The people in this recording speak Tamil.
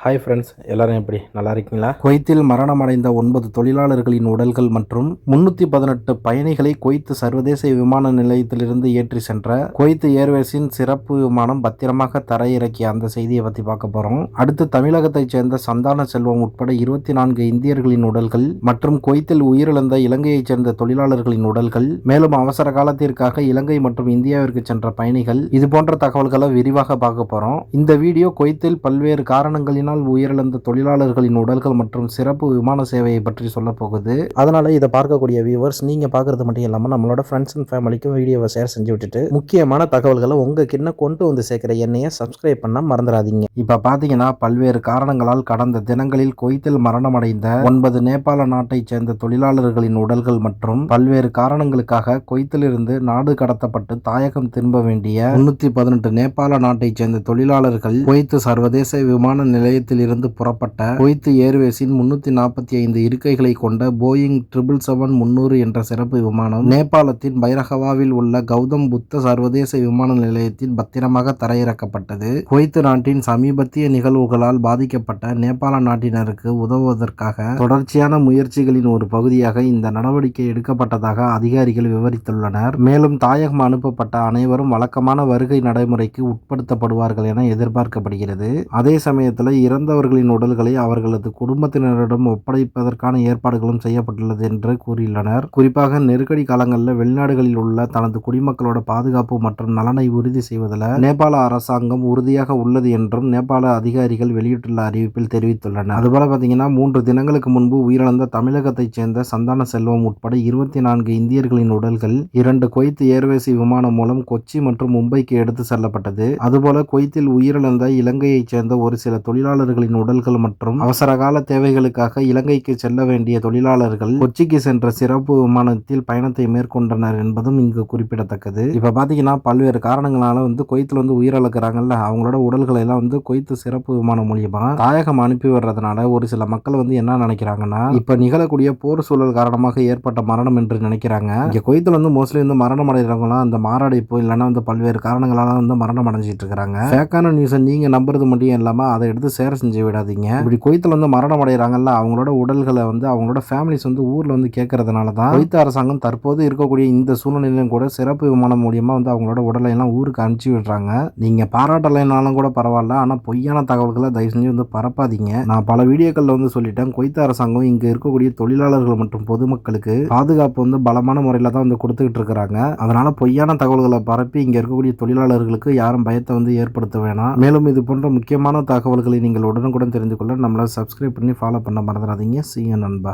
ஹாய் ஃப்ரெண்ட்ஸ், எல்லாரும் எப்படி நல்லா இருக்கீங்களா? குவைத்தில் மரணமடைந்த 9 தொழிலாளர்களின் உடல்கள் மற்றும் 318 பயணிகளை குவைத் சர்வதேச விமான நிலையத்திலிருந்து ஏற்றி சென்ற குவைத் ஏர்வேஸின் சிறப்பு விமானம் பத்திரமாக தரையிறக்கிய அந்த செய்தியை பற்றி பார்க்க போகிறோம். அடுத்து தமிழகத்தைச் சேர்ந்த சந்தான செல்வம் உட்பட 24 இந்தியர்களின் உடல்கள் மற்றும் குவைத்தில் உயிரிழந்த இலங்கையைச் சேர்ந்த தொழிலாளர்களின் உடல்கள், மேலும் அவசர காலத்திற்காக இலங்கை மற்றும் இந்தியாவிற்கு சென்ற பயணிகள், இது போன்ற தகவல்களை விரிவாக பார்க்க போகிறோம். இந்த வீடியோ குவைத்தில் பல்வேறு காரணங்களினால் உயிரிழந்த தொழிலாளர்களின் உடல்கள் மற்றும் சிறப்பு விமான சேவையை பற்றி சொல்ல போகுது. அதனால இதை பார்க்கக்கூடிய வியூவர்ஸ், நீங்க பார்க்கறது மட்டும் இல்லாமல் நம்மளோட ஃப்ரெண்ட்ஸ் அண்ட் ஃபேமிலிக்கும் வீடியோவை ஷேர் செஞ்சு விட்டுட்டு முக்கியமான தகவல்களை உங்க கிட்ட கொண்டு வந்து சேர்க்கிற என்னைய சப்ஸ்கிரைப் பண்ண மறந்துடாதீங்க. இப்ப பாத்தீங்கன்னா, பல்வேறு காரணங்களால் கடந்த தினங்களில் குவைத்தில் மரணமடைந்த 9 நேபாள நாட்டைச் சேர்ந்த தொழிலாளர்களின் உடல்கள் மற்றும் பல்வேறு காரணங்களுக்காக குவைத்திலிருந்து நாடு கடத்தப்பட்டு தாயகம் திரும்ப வேண்டிய 318 நேபாள நாட்டைச் சேர்ந்த தொழிலாளர்கள் குவைத் சர்வதேச விமான நிலையத்தில் இருந்து புறப்பட்ட குவைத் ஏர்வேஸின் 345 இருக்கைகளை கொண்ட போயிங் 777-300 என்ற சிறப்பு விமானம் நேபாளத்தின் பைரகவாவில் உள்ள கௌதம் புத்த சர்வதேச விமான நிலையத்தில் பத்திரமாக தரையிறக்கப்பட்டது. குவைத் நாட்டின் சமீபத்திய நிகழ்வுகளால் பாதிக்கப்பட்ட நேபாள நாட்டினருக்கு உதவுவதற்காக தொடர்ச்சியான முயற்சிகளின் ஒரு பகுதியாக இந்த நடவடிக்கை எடுக்கப்பட்டதாக அதிகாரிகள் விவரித்துள்ளனர். மேலும் தாயகம் அனுப்பப்பட்ட அனைவரும் வழக்கமான வருகை நடைமுறைக்கு உட்படுத்தப்படுவார்கள் என எதிர்பார்க்கப்படுகிறது. அதே சமயத்தில் இறந்தவர்களின் உடல்களை அவர்களது குடும்பத்தினரிடம் ஒப்படைப்பதற்கான ஏற்பாடுகளும் செய்யப்பட்டுள்ளது என்று கூறியுள்ளனர். குறிப்பாக நெருக்கடி காலங்களில் வெளிநாடுகளில் உள்ள தனது குடிமக்களோட பாதுகாப்பு மற்றும் நலனை உறுதி செய்வதில் நேபாள அரசாங்கம் உறுதியாக உள்ளது என்றும் நேபாள அதிகாரிகள் வெளியிட்டுள்ள அறிவிப்பில் தெரிவித்துள்ளனர். அதுபோல பார்த்தீங்கன்னா, 3 தினங்களுக்கு முன்பு உயிரிழந்த தமிழகத்தைச் சேர்ந்த சந்தான செல்வம் உட்பட 24 இந்தியர்களின் உடல்கள் 2 குவைத் ஏர்வேஸ் விமானம் மூலம் கொச்சி மற்றும் மும்பைக்கு எடுத்து செல்லப்பட்டது. அதுபோல குவைத்தில் உயிரிழந்த இலங்கையைச் சேர்ந்த ஒரு சில தொழிலாளர்களின் உடல்கள் மற்றும் அவசரகால தேவைகளுக்காக இலங்கைக்கு செல்ல வேண்டிய தொழிலாளர்கள் கொச்சிக்கு சென்ற சிறப்பு விமானத்தில் பயணத்தை மேற்கொண்டனர் என்பதும் இங்கு குறிப்பிடத்தக்கது. இப்ப பாத்தீங்கன்னா, பல்வேறு காரணங்களால குவைத்தில் உயிரிழக்கிறாங்கல்ல, அவங்களோட உடல்களை எல்லாம் குவைத் சிறப்பு விமானம் மூலியமா தாயகம் அனுப்பி வர்றதுனால ஒரு சில மக்கள் என்ன நினைக்கிறாங்கன்னா, இப்ப நிகழக்கூடிய போர் சூழல் காரணமாக ஏற்பட்ட மரணம் என்று நினைக்கிறாங்க. இங்க குவைத்தில் மோஸ்ட்லி மரணம் அடைகிறவங்களாம் அந்த மாரடைப்பு இல்லைன்னா பல்வேறு காரணங்களால மரணம் அடைஞ்சிட்டு இருக்காங்க. ஃபேக்கான நியூஸை நீங்க நம்புறது மட்டும் இல்லாம அதை எடுத்து ஷேர் செஞ்சு விடாதீங்க. இப்படி குவைத்தில் மரணம் அடைகிறாங்கல்ல, அவங்களோட உடல்களை அவங்களோட ஃபேமிலிஸ் ஊர்ல கேட்கறதுனால தான் குவைத் அரசாங்கம் தற்போது இருக்கக்கூடிய இந்த சூழ்நிலையிலும் கூட சிறப்பு விமானம் மூலியமா அவங்களோட உடலை எல்லாம் ஊருக்கு அனுப்பிச்சு விடுறாங்க. நீங்க பாராட்டலைனாலும் கூட பரவாயில்ல, ஆனா பொய்யான தகவல்களை தயவு செஞ்சு பரப்பாதீங்க. நான் பல வீடியோக்கள்ல சொல்லிட்டேன், குவைத் அரசாங்கம் இங்க இருக்கக்கூடிய தொழிலாளர்கள் மற்றும் பொதுமக்களுக்கு பாதுகாப்பு பலமான முறையில தான் கொடுத்துக்கிட்டு இருக்கிறாங்க. அதனால பொய்யான தகவல்களை பரப்பி இங்க இருக்கக்கூடிய தொழிலாளர்களுக்கு யாரும் பயத்தை ஏற்படுத்த வேணாம். மேலும் இது போன்ற முக்கியமான தகவல்களை நீங்கள் உடனுக்குடன் தெரிந்து கொள்ள நம்மளை சப்ஸ்கிரைப் பண்ணி ஃபாலோ பண்ண மறந்துடாதீங்க. See you நண்பா.